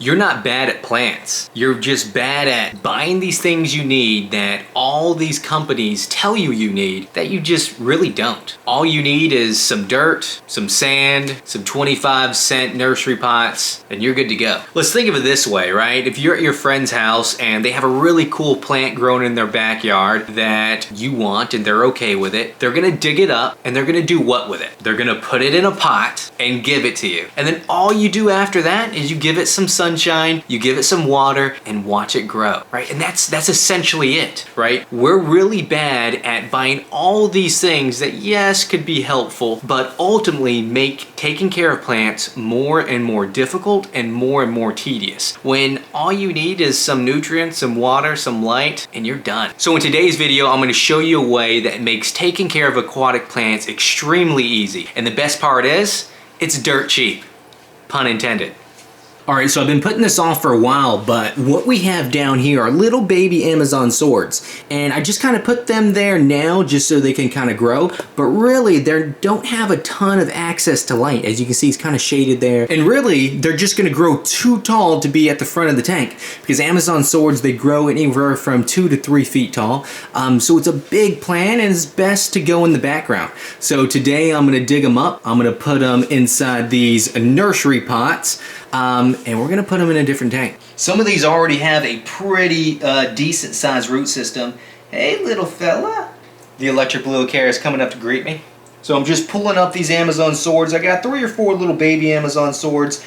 You're not bad at plants. You're just bad at buying these things you need that all these companies tell you need that you just really don't. All you need is some dirt, some sand, some 25-cent nursery pots, and you're good to go. Let's think of it this way, right? If you're at your friend's house and they have a really cool plant growing in their backyard that you want and they're okay with it, they're gonna dig it up and they're gonna do what with it? They're gonna put it in a pot and give it to you. And then all you do after that is you give it some sunshine, you give it some water, and watch it grow, right? And that's essentially it, right? We're really bad at buying all these things that, yes, could be helpful, but ultimately make taking care of plants more and more difficult and more tedious, when all you need is some nutrients, some water, some light, and you're done. So in today's video, I'm going to show you a way that makes taking care of aquatic plants extremely easy. And the best part is, it's dirt cheap. Pun intended. Alright, so I've been putting this off for a while, but what we have down here are little baby Amazon swords. And I just kind of put them there now just so they can kind of grow, but really they don't have a ton of access to light. As you can see, it's kind of shaded there. And really, they're just going to grow too tall to be at the front of the tank, because Amazon swords, they grow anywhere from 2 to 3 feet tall. So it's a big plant and it's best to go in the background. So today I'm going to dig them up. I'm going to put them inside these nursery pots. And we're gonna put them in a different tank. Some of these already have a pretty decent sized root system. Hey little fella. The electric blue care is coming up to greet me. So I'm just pulling up these Amazon swords. I got 3 or 4 little baby Amazon swords.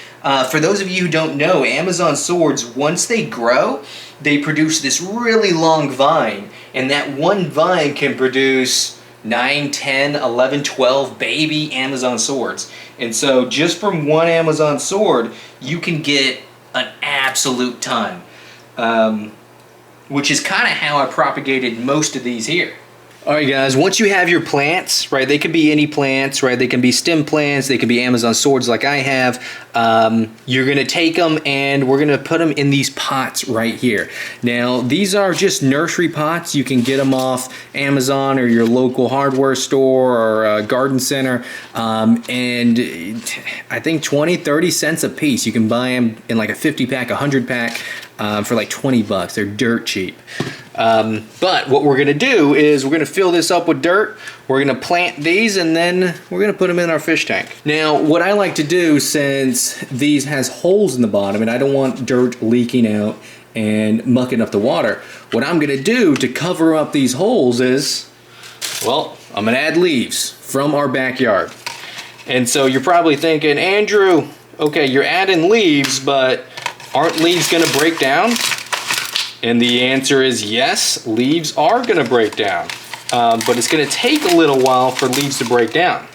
For those of you who don't know, Amazon swords, once they grow, they produce this really long vine. And that one vine can produce 9, 10, 11, 12 baby Amazon swords. And so just from one Amazon sword, you can get an absolute ton. Which is kind of how I propagated most of these here. Alright guys, once you have your plants, right, they could be any plants, right, they can be stem plants, they can be Amazon swords like I have, you're going to take them and we're going to put them in these pots right here. Now, these are just nursery pots. You can get them off Amazon or your local hardware store or garden center, and I think 20, 30 cents a piece. You can buy them in like a 50 pack, 100 pack, for like 20 bucks. They're dirt cheap. But what we're gonna do is we're gonna fill this up with dirt, we're gonna plant these, and then we're gonna put them in our fish tank. Now, what I like to do, since these has holes in the bottom and I don't want dirt leaking out and mucking up the water, what I'm gonna do to cover up these holes is, well, I'm gonna add leaves from our backyard. And so you're probably thinking, Andrew, okay, you're adding leaves, but aren't leaves gonna break down? And the answer is yes, leaves are gonna break down. But it's gonna take a little while for leaves to break down.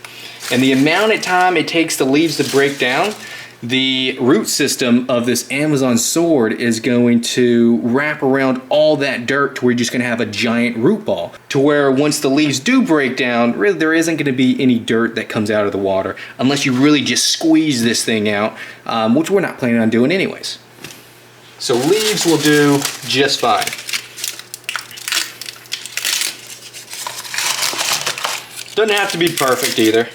And the amount of time it takes the leaves to break down, the root system of this Amazon sword is going to wrap around all that dirt to where you're just gonna have a giant root ball. To where once the leaves do break down, really there isn't gonna be any dirt that comes out of the water, unless you really just squeeze this thing out, which we're not planning on doing anyways. So leaves will do just fine. Doesn't have to be perfect either.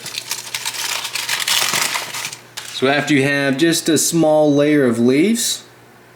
So after you have just a small layer of leaves,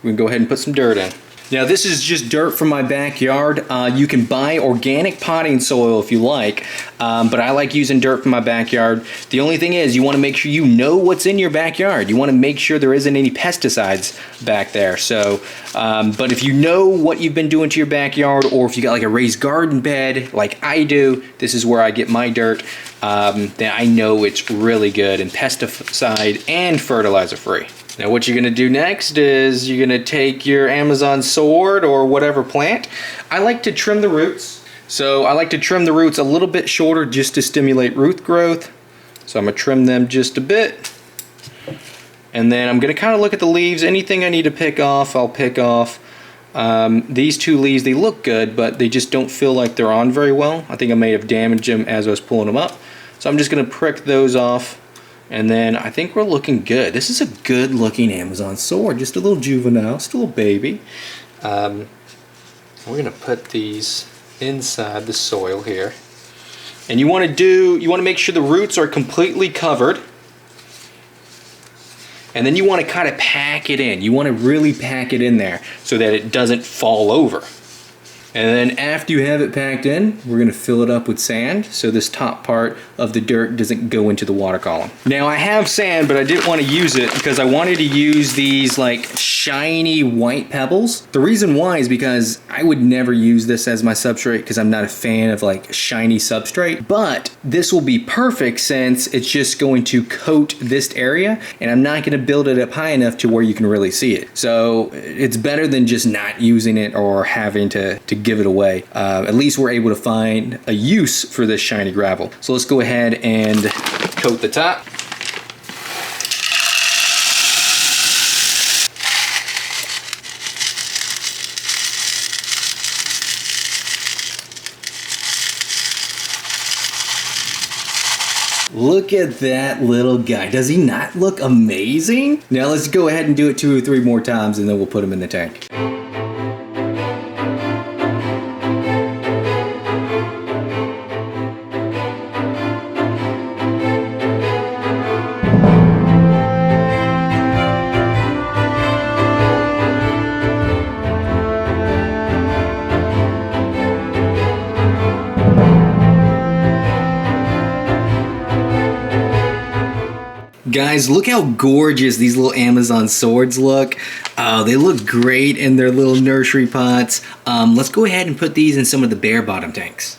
we can go ahead and put some dirt in. Now this is just dirt from my backyard. You can buy organic potting soil if you like, but I like using dirt from my backyard. The only thing is, you want to make sure you know what's in your backyard. You want to make sure there isn't any pesticides back there. So, but if you know what you've been doing to your backyard, or if you got like a raised garden bed like I do, this is where I get my dirt, then I know it's really good and pesticide and fertilizer free. Now what you're going to do next is you're going to take your Amazon sword or whatever plant. I like to trim the roots. So I like to trim the roots a little bit shorter just to stimulate root growth. So I'm going to trim them just a bit. And then I'm going to kind of look at the leaves. Anything I need to pick off, I'll pick off. These 2 leaves, they look good, but they just don't feel like they're on very well. I think I may have damaged them as I was pulling them up. So I'm just going to prick those off. And then I think we're looking good. This is a good looking Amazon sword, just a little juvenile, still a baby. We're gonna put these inside the soil here. And you wanna make sure the roots are completely covered. And then you want to kind of pack it in. You want to really pack it in there so that it doesn't fall over. And then after you have it packed in, we're gonna fill it up with sand so this top part of the dirt doesn't go into the water column. Now I have sand, but I didn't want to use it because I wanted to use these like shiny white pebbles. The reason why is because I would never use this as my substrate because I'm not a fan of like shiny substrate, but this will be perfect since it's just going to coat this area and I'm not gonna build it up high enough to where you can really see it. So it's better than just not using it or having to give it away. At least we're able to find a use for this shiny gravel. So let's go ahead and coat the top. Look at that little guy. Does he not look amazing? Now let's go ahead and do it 2 or 3 more times and then we'll put him in the tank. Guys, look how gorgeous these little Amazon swords look. They look great in their little nursery pots. Let's go ahead and put these in some of the bare bottom tanks.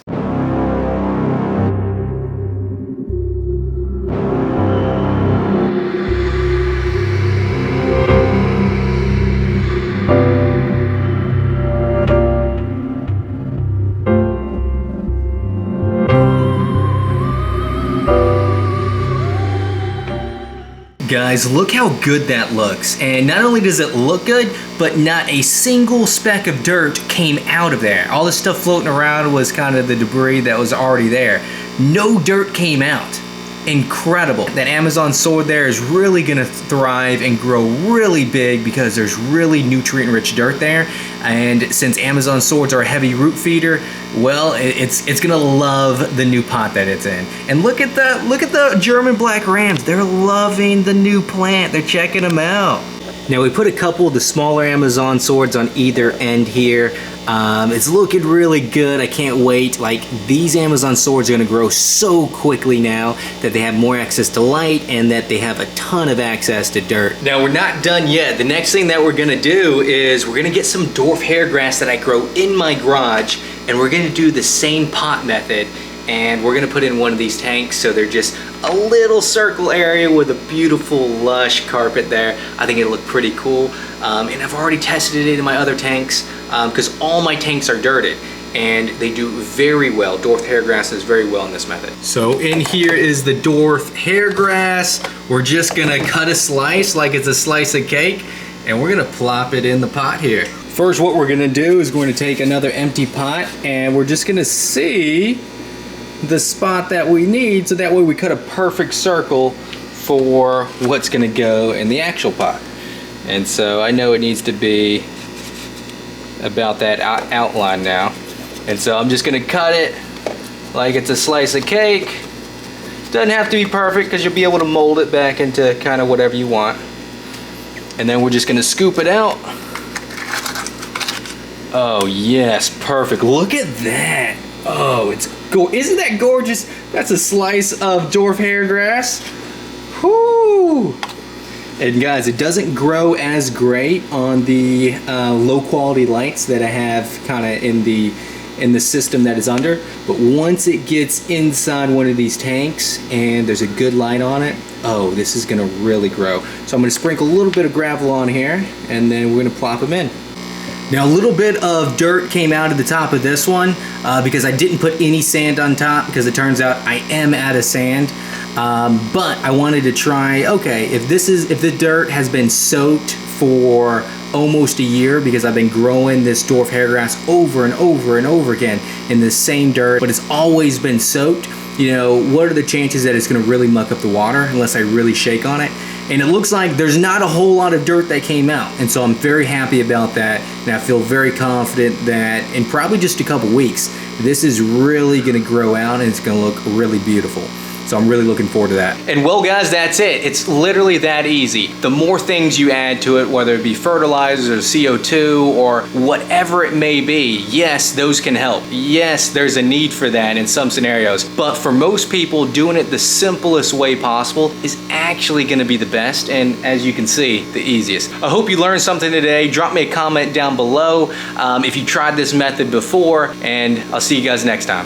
Guys, look how good that looks. And not only does it look good, but not a single speck of dirt came out of there. All the stuff floating around was kind of the debris that was already there. No dirt came out. Incredible. That Amazon sword there is really gonna thrive and grow really big because there's really nutrient-rich dirt there. And since Amazon swords are a heavy root feeder, well, it's gonna love the new pot that it's in. And look at the German black rams. They're loving the new plant. They're checking them out. Now we put a couple of the smaller Amazon swords on either end here. It's looking really good. I can't wait. Like, these Amazon swords are gonna grow so quickly now that they have more access to light and that they have a ton of access to dirt. Now we're not done yet. The next thing that we're gonna do is we're gonna get some dwarf hairgrass that I grow in my garage, and we're gonna do the same pot method, and we're gonna put in one of these tanks so they're just a little circle area with a beautiful lush carpet there. I think it'll look pretty cool. And I've already tested it in my other tanks because all my tanks are dirted and they do very well. Dwarf hairgrass does very well in this method. So in here is the dwarf hairgrass. We're just gonna cut a slice like it's a slice of cake and we're gonna plop it in the pot here. First, what we're gonna do is going to take another empty pot and we're just gonna see the spot that we need so that way we cut a perfect circle for what's gonna go in the actual pot. And so I know it needs to be about that outline now. And so I'm just gonna cut it like it's a slice of cake. Doesn't have to be perfect because you'll be able to mold it back into kind of whatever you want. And then we're just gonna scoop it out. Oh yes, perfect. Look at that. Oh, isn't that gorgeous? That's a slice of dwarf hairgrass. Whoo! And guys, it doesn't grow as great on the low quality lights that I have kind of in the system that is under, but once it gets inside one of these tanks and there's a good light on it, oh, this is gonna really grow. So I'm gonna sprinkle a little bit of gravel on here and then we're gonna plop them in. Now a little bit of dirt came out of the top of this one because I didn't put any sand on top because it turns out I am out of sand. But I wanted to try, okay, if the dirt has been soaked for almost a year because I've been growing this dwarf hairgrass over and over and over again in the same dirt, but it's always been soaked, you know, what are the chances that it's gonna really muck up the water unless I really shake on it? And it looks like there's not a whole lot of dirt that came out. And so I'm very happy about that. And I feel very confident that in probably just a couple weeks, this is really gonna grow out and it's gonna look really beautiful. So I'm really looking forward to that. And well guys, that's it. It's literally that easy. The more things you add to it, whether it be fertilizers or CO2 or whatever it may be, yes, those can help. Yes, there's a need for that in some scenarios. But for most people, doing it the simplest way possible is actually gonna be the best, and as you can see, the easiest. I hope you learned something today. Drop me a comment down below if you tried this method before, and I'll see you guys next time.